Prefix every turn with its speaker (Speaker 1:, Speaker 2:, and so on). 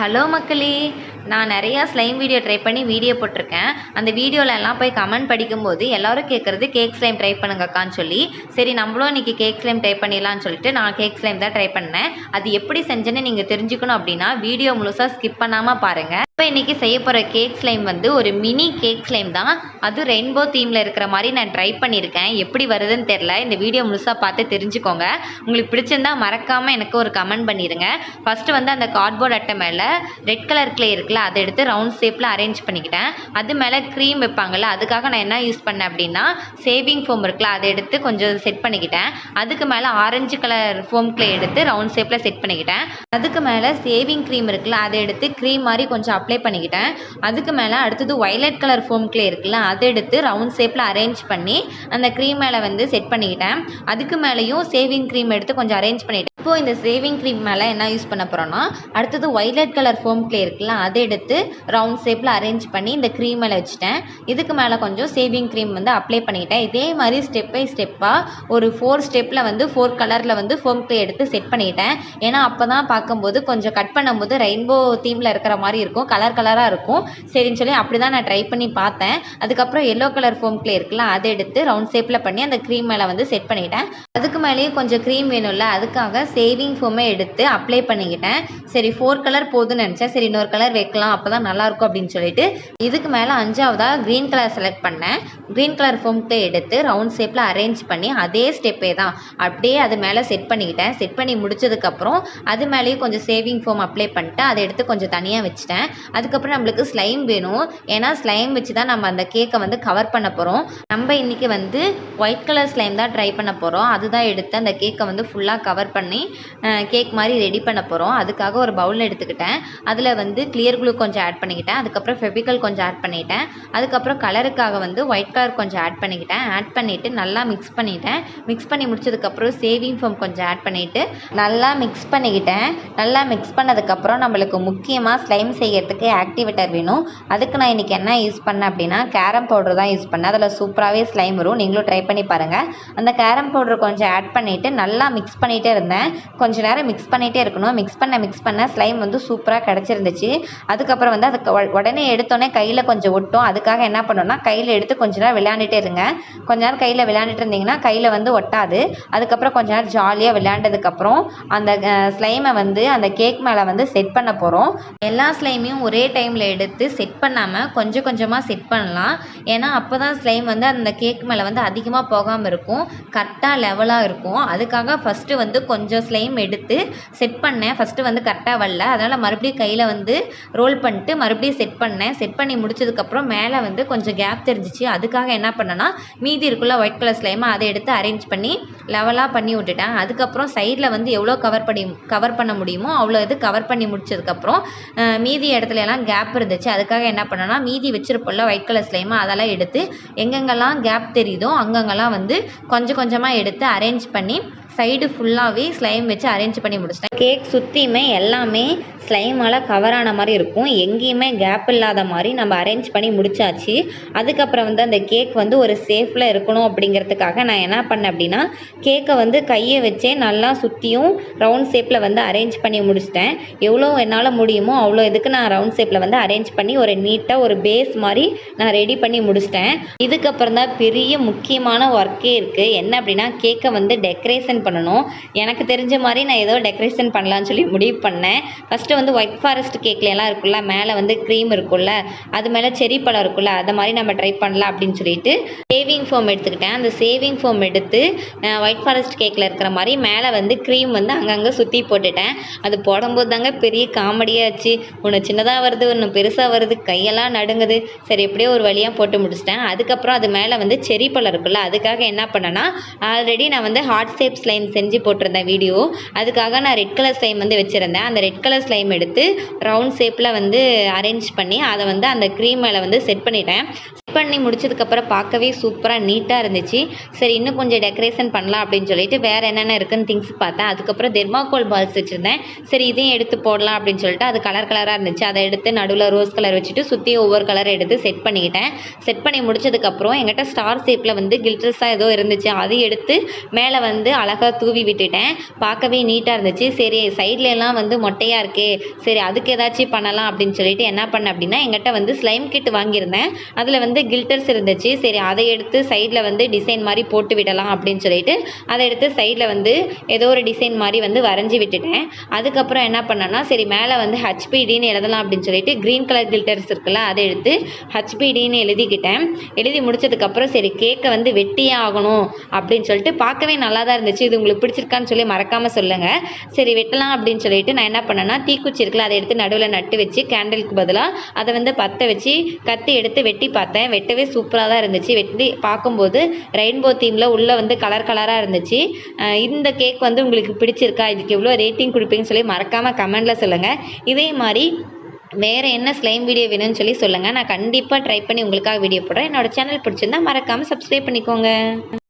Speaker 1: Hello மக்களே, நான் நிறையா ஸ்லைம் வீடியோ ட்ரை பண்ணி வீடியோ போட்டிருக்கேன். அந்த வீடியோலலாம் போய் கமெண்ட் படிக்கும்போது எல்லோரும் கேட்குறது கேக் ஸ்லைம் ட்ரை பண்ணுங்கக்கான்னு சொல்லி, சரி நம்மளும் இன்றைக்கி கேக் ஸ்லைம் ட்ரை பண்ணிடலான்னு சொல்லிட்டு நான் கேக் ஸ்லைம் தான் ட்ரை பண்ணேன். அது எப்படி செஞ்சேன்னு நீங்கள் தெரிஞ்சுக்கணும் அப்படின்னா வீடியோ முழுசாக ஸ்கிப் பண்ணாமல் பாருங்கள். இப்போ இன்றைக்கி செய்ய போகிற கேக் ஸ்லைம் வந்து ஒரு மினி கேக் ஸ்லைம் தான். அது ரெயின்போ தீமில் இருக்கிற மாதிரி நான் ட்ரை பண்ணியிருக்கேன். எப்படி வருதுன்னு தெரில. இந்த வீடியோ முழுசாக பார்த்து தெரிஞ்சுக்கோங்க. உங்களுக்கு பிடிச்சிருந்தா மறக்காமல் எனக்கு ஒரு கமெண்ட் பண்ணிடுங்க. ஃபஸ்ட்டு வந்து அந்த கார்ட்போர்ட் அட்டை மேலே ரெட் கலர் கிளே இருக்குல்ல, அதை எடுத்து ரவுண்ட் ஷேப்பில் அரேஞ்ச் பண்ணிக்கிட்டேன். அது மேலே க்ரீம் வைப்பாங்கள்ல, அதுக்காக நான் என்ன யூஸ் பண்ணேன் அப்படின்னா சேவிங் ஃபோம் இருக்குல்ல, அதை எடுத்து கொஞ்சம் செட் பண்ணிக்கிட்டேன். அதுக்கு மேலே ஆரஞ்சு கலர் ஃபோம் கிளே எடுத்து ரவுண்ட் ஷேப்பில் செட் பண்ணிக்கிட்டேன். அதுக்கு மேலே சேவிங் க்ரீம் இருக்குல்ல, அதை எடுத்து க்ரீம் மாதிரி கொஞ்சம் அப்ளை பண்ணிக்கிட்டேன். அதுக்கு மேலே அடுத்தது வயலட் கலர் ஃபோம் கிளே இருக்குல்ல, அதை எடுத்து ரவுண்ட் ஷேப்பில் அரேஞ்ச் பண்ணி அந்த க்ரீம் மேலே வந்து செட் பண்ணிக்கிட்டேன். அதுக்கு மேலேயும் சேவிங் க்ரீம் எடுத்து கொஞ்சம் அரேஞ்ச் பண்ணிட்டேன். இப்போது இந்த சேவிங் க்ரீம் மேலே என்ன யூஸ் பண்ண போகிறோன்னா, அடுத்தது வயலட் கலர் ஃபோம் கிளே இருக்குல்ல, அதை எடுத்து ரவுண்ட் ஷேப்பில் அரேஞ்ச் பண்ணி இந்த க்ரீம் மேலே வச்சுட்டேன். இதுக்கு மேலே கொஞ்சம் சேவிங் க்ரீம் வந்து அப்ளை பண்ணிக்கிட்டேன். இதே மாதிரி ஸ்டெப் பை ஸ்டெப்பாக ஒரு 4 ஸ்டெப்பில் வந்து 4 கலரில் வந்து ஃபோம் கிளே எடுத்து செட் பண்ணிக்கிட்டேன். ஏன்னா அப்போ தான் பார்க்கும்போது கொஞ்சம் கட் பண்ணும்போது ரெயின்போ தீமில் இருக்கிற மாதிரி இருக்கும், கலர் கலராக இருக்கும். சரின்னு சொல்லி அப்படி தான் நான் ட்ரை பண்ணி பார்த்தேன். அதுக்கப்புறம் எல்லோ கலர் ஃபோம் கிளே இருக்குல்ல, அதை எடுத்து ரவுண்ட் ஷேப்பில் பண்ணி அந்த க்ரீம் மேலே வந்து செட் பண்ணிக்கிட்டேன். அதுக்கு மேலேயும் கொஞ்சம் க்ரீம் வேணும்ல, அதுக்காக சேவிங் ஃபோமை எடுத்து அப்ளை பண்ணிக்கிட்டேன். சரி 4 கலர் போதுன்னு நினச்சேன். சரி இன்னொரு கலர் வைக்கலாம், அப்போ தான் நல்லாயிருக்கும் அப்படின்னு சொல்லிட்டு இதுக்கு மேலே 5ஆவதாக க்ரீன் கலர் செலக்ட் பண்ணேன். க்ரீன் கலர் ஃபோம்கிட்ட எடுத்து ரவுண்ட் ஷேப்பில் அரேஞ்ச் பண்ணி அதே ஸ்டெப்பே தான் அப்படியே அது மேலே செட் பண்ணிக்கிட்டேன். செட் பண்ணி முடிச்சதுக்கப்புறம் அது மேலேயும் கொஞ்சம் சேவிங் ஃபோம் அப்ளை பண்ணிட்டு அதை எடுத்து கொஞ்சம் தனியாக வச்சுட்டேன். அதுக்கப்புறம் நம்மளுக்கு ஸ்லைம் வேணும். ஏன்னா ஸ்லைம் வச்சு தான் நம்ம அந்த கேக்கை வந்து கவர் பண்ண போகிறோம். நம்ம இன்றைக்கி வந்து ஒயிட் கலர் ஸ்லைம் தான் ட்ரை பண்ண போகிறோம். அதுதான் எடுத்து அந்த கேக்கை வந்து ஃபுல்லாக கவர் பண்ணி கேக் மாதிரி ரெடி பண்ண போகிறோம். அதுக்காக ஒரு பவுல் எடுத்துக்கிட்டேன். அதில் வந்து கிளியர் க்ளூ கொஞ்சம் ஆட் பண்ணிக்கிட்டேன். அதுக்கப்புறம் ஃபெவிகால் கொஞ்சம் ஆட் பண்ணிட்டேன். அதுக்கப்புறம் கலருக்காக வந்து ஒயிட் கலர் கொஞ்சம் ஆட் பண்ணிக்கிட்டேன். ஆட் பண்ணிவிட்டு நல்லா மிக்ஸ் பண்ணிட்டேன். மிக்ஸ் பண்ணி முடிச்சதுக்கப்புறம் சேவிங் ஃபோம் கொஞ்சம் ஆட் பண்ணிவிட்டு நல்லா மிக்ஸ் பண்ணிக்கிட்டேன். நல்லா மிக்ஸ் பண்ணதுக்கப்புறம் நம்மளுக்கு முக்கியமாக ஸ்லைம் செய்கிறதுக்கு ஆக்டிவேட்டர் வேணும். அதுக்கு நான் இன்றைக்கி என்ன யூஸ் பண்ணேன் அப்படின்னா கேரம் பவுடர் தான் யூஸ் பண்ணேன். அதில் சூப்பராகவே ஸ்லைம் வரும். நீங்களும் ட்ரை பண்ணி பாருங்கள். அந்த கேரம் பவுடர் கொஞ்சம் ஆட் பண்ணிவிட்டு நல்லா மிக்ஸ் பண்ணிகிட்டே இருந்தேன். கொஞ்சம் நேரம் மிக்ஸ் பண்ணிகிட்டே இருக்கணும். மிக்ஸ் பண்ண ஸ்லைம் வந்து சூப்பராக கிடச்சிருந்துச்சு. அதுக்கப்புறம் வந்து அதுக்கு உடனே எடுத்தோடனே கையில் கொஞ்சம் ஒட்டும். அதுக்காக என்ன பண்ணணும்னா கையில் எடுத்து கொஞ்ச நேரம் விளையாண்டுட்டே இருங்க. கொஞ்ச நேரம் கையில் விளையாண்டுட்டு இருந்தீங்கன்னா கையில் வந்து ஒட்டாது. அதுக்கப்புறம் கொஞ்ச நேரம் ஜாலியாக விளையாண்டதுக்கப்புறம் அந்த ஸ்லைமை வந்து அந்த கேக் மேலே வந்து செட் பண்ண போகிறோம். எல்லா ஸ்லைமையும் ஒரே டைமில் எடுத்து செட் பண்ணாமல் கொஞ்சம் கொஞ்சமாக செட் பண்ணலாம். ஏன்னா அப்போ தான் ஸ்லைம் வந்து அந்த கேக் மேலே வந்து அதிகமாக போகாமல் இருக்கும், கரெக்டாக லெவலாக இருக்கும். அதுக்காக ஃபஸ்ட்டு வந்து கொஞ்சம் ஸ்லைம் எடுத்து செட் பண்ணேன். ஃபஸ்ட்டு வந்து கரெக்டாக வரல, அதனால் மறுபடியும் கையில் வந்து ரோல் பண்ணிட்டு மறுபடியும் செட் பண்ணேன். செட் பண்ணி முடிச்சதுக்கப்புறம் மேலே வந்து கொஞ்சம் கேப் தெரிஞ்சிச்சு. அதுக்காக என்ன பண்ணேன்னா மீதி இருக்குள்ள ஒயிட் கலர் ஸ்லைமை அதை எடுத்து அரேஞ்ச் பண்ணி லெவலாக பண்ணி விட்டுட்டேன். அதுக்கப்புறம் சைடில் வந்து எவ்வளோ கவர் பண்ண முடியுமோ அவ்வளோ இது கவர் பண்ணி முடிச்சதுக்கப்புறம் மீதி இடத்துல எல்லாம் கேப் இருந்துச்சு. அதுக்காக என்ன பண்ணேன்னா மீதி வச்சிருப்போம்ல ஒயிட் கலர் ஸ்லைமை அதெல்லாம் எடுத்து எங்கெங்கெல்லாம் கேப் தெரியுதோ அங்கங்கெல்லாம் வந்து கொஞ்சம் கொஞ்சமாக எடுத்து அரேஞ்ச் பண்ணி சைடு ஃபுல்லாகவே ஸ்லைம் வச்சு அரேஞ்ச் பண்ணி முடிச்சிட்டேன். கேக் சுற்றியுமே எல்லாமே ஸ்லைமால் கவர் ஆன மாதிரி இருக்கும். எங்கேயுமே கேப் இல்லாத மாதிரி நம்ம அரேஞ்ச் பண்ணி முடிச்சாச்சு. அதுக்கப்புறம் வந்து அந்த கேக் வந்து ஒரு சேஃபில் இருக்கணும் அப்படிங்கிறதுக்காக நான் என்ன பண்ணேன் அப்படின்னா கேக்கை வந்து கையை வச்சே நல்லா சுற்றியும் ரவுண்ட் ஷேப்பில் வந்து அரேஞ்ச் பண்ணி முடிச்சிட்டேன். எவ்வளோ என்னால் முடியுமோ அவ்வளோ இதுக்கு நான் ரவுண்ட் ஷேப்பில் வந்து அரேஞ்ச் பண்ணி ஒரு நீட்டாக ஒரு பேஸ் மாதிரி நான் ரெடி பண்ணி முடிச்சிட்டேன். இதுக்கப்புறம் தான் பெரிய முக்கியமான ஒர்க்கே இருக்குது. என்ன அப்படின்னா கேக்கை வந்து டெக்கரேஷன் பண்ணணும். எனக்கு தெரிஞ்ச மாதிரி நான் ஏதோ டெக்கரேஷன் பண்ணலான்னு சொல்லி முடிவு பண்ணேன். ஃபஸ்ட்டு வந்து ஒயிட் ஃபாரஸ்ட் கேக்லாம் இருக்குல்ல, மேலே வந்து க்ரீம் இருக்குல்ல, அது மேலே செரி பழம் இருக்குல்ல, அதை மாதிரி நம்ம ட்ரை பண்ணலாம் அப்படின்னு சொல்லிட்டு சேவிங் ஃபோம் எடுத்துக்கிட்டேன். அந்த சேவிங் ஃபோம் எடுத்து ஒயிட் ஃபாரஸ்ட் கேக்கில் இருக்கிற மாதிரி மேலே வந்து க்ரீம் வந்து அங்கங்கே சுற்றி போட்டுட்டேன். அது போடும்போது தாங்க பெரிய காமெடியாச்சு. ஒன்று சின்னதாக வருது, ஒன்று பெருசாக வருது, கையெல்லாம் நடுங்குது. சரி எப்படியோ ஒரு வழியாக போட்டு முடிச்சிட்டேன். அதுக்கப்புறம் அது மேலே வந்து செரி பழம் இருக்குல்ல, அதுக்காக என்ன பண்ணேன்னா ஆல்ரெடி நான் வந்து ஹார்ட் ஷேப் ஸ்லைம் செஞ்சு போட்டிருந்தேன் வீடியோ. அதுக்காக நான் ரெட் கலர் ஸ்லைம் வந்து வச்சுருந்தேன். அந்த ரெட் கலர் ஸ்லைம் எடுத்து ரவுண்ட் ஷேப்பில் வந்து அரேஞ்ச் பண்ணி அதை வந்து அந்த க்ரீம் மேலே வந்து செட் பண்ணிட்டேன். பண்ணி முடிச்சதுக்கப்புறம் பார்க்கவே சூப்பராக நீட்டாக இருந்துச்சு. சரி இன்னும் கொஞ்சம் டெக்கரேஷன் பண்ணலாம் அப்படின்னு சொல்லிட்டு வேறு என்னென்ன இருக்குன்னு திங்ஸ் பார்த்தேன். அதுக்கப்புறம் தெர்மாக்கோல் பால்ஸ் வச்சுருந்தேன். சரி இதையும் எடுத்து போடலாம் அப்படின்னு சொல்லிட்டு அது கலர் கலராக இருந்துச்சு. அதை எடுத்து நடுவில் ரோஸ் கலர் வச்சுட்டு சுற்றி ஒவ்வொரு கலர் எடுத்து செட் பண்ணிக்கிட்டேன். செட் பண்ணி முடிச்சதுக்கப்புறம் என்கிட்ட ஸ்டார் ஷேப்பில் வந்து கில்டர்ஸாக ஏதோ இருந்துச்சு. அதையும் எடுத்து மேலே வந்து அழகாக தூவி விட்டுட்டேன். பார்க்கவே நீட்டாக இருந்துச்சு. சரி சைட்லலாம் வந்து மொட்டையாக இருக்கே, சரி அதுக்கு ஏதாச்சும் பண்ணலாம் அப்படின்னு சொல்லிட்டு என்ன பண்ணேன் அப்படின்னா, என்கிட்ட வந்து ஸ்லைம் கிட் வாங்கியிருந்தேன். அதில் வந்து கில்டர்ஸ் இருந்துச்சு. சரி அதை எடுத்து சைடில் வந்து டிசைன் மாதிரி போட்டு விடலாம் அப்படின்னு சொல்லிட்டு அதை எடுத்து சைடில் வந்து ஏதோ ஒரு டிசைன் மாதிரி வந்து வரைஞ்சி விட்டுட்டேன். அதுக்கப்புறம் என்ன பண்ணேன்னா, சரி மேலே வந்து ஹச்பிடின்னு எழுதலாம் அப்படின்னு சொல்லிட்டு க்ரீன் கலர் கில்டர்ஸ் இருக்குல்ல, அதை எடுத்து ஹச்பிடின்னு எழுதிக்கிட்டேன். எழுதி முடிச்சதுக்கப்புறம் சரி கேக்கை வந்து வெட்டியே ஆகணும் அப்படின்னு சொல்லிட்டு பார்க்கவே நல்லா தான் இருந்துச்சு. இது உங்களுக்கு பிடிச்சிருக்கான்னு சொல்லி மறக்காமல் சொல்லுங்கள். சரி வெட்டலாம் அப்படின்னு சொல்லிட்டு நான் என்ன பண்ணேன்னா, தீக்குச்சி இருக்குல்ல, அதை எடுத்து நடுவில் நட்டு வச்சு கேண்டிலுக்கு பதிலாக அதை வந்து பற்ற வச்சு கத்தி எடுத்து வெட்டி பார்த்தேன். வெட்டவே சூப்பராக தான் இருந்துச்சு. வெட்டி பார்க்கும்போது ரெயின்போ தீமில் உள்ளே வந்து கலர் கலராக இருந்துச்சு. இந்த கேக் வந்து உங்களுக்கு பிடிச்சிருக்கா, இதுக்கு எவ்வளோ ரேட்டிங் கொடுப்பீங்கன்னு சொல்லி மறக்காமல் கமெண்டில் சொல்லுங்கள். இதே மாதிரி வேறு என்ன ஸ்லைம் வீடியோ வேணும்னு சொல்லி சொல்லுங்கள். நான் கண்டிப்பாக ட்ரை பண்ணி உங்களுக்காக வீடியோ போடுறேன். என்னோடய சேனல் பிடிச்சிருந்தா மறக்காமல் சப்ஸ்கிரைப் பண்ணிக்கோங்க.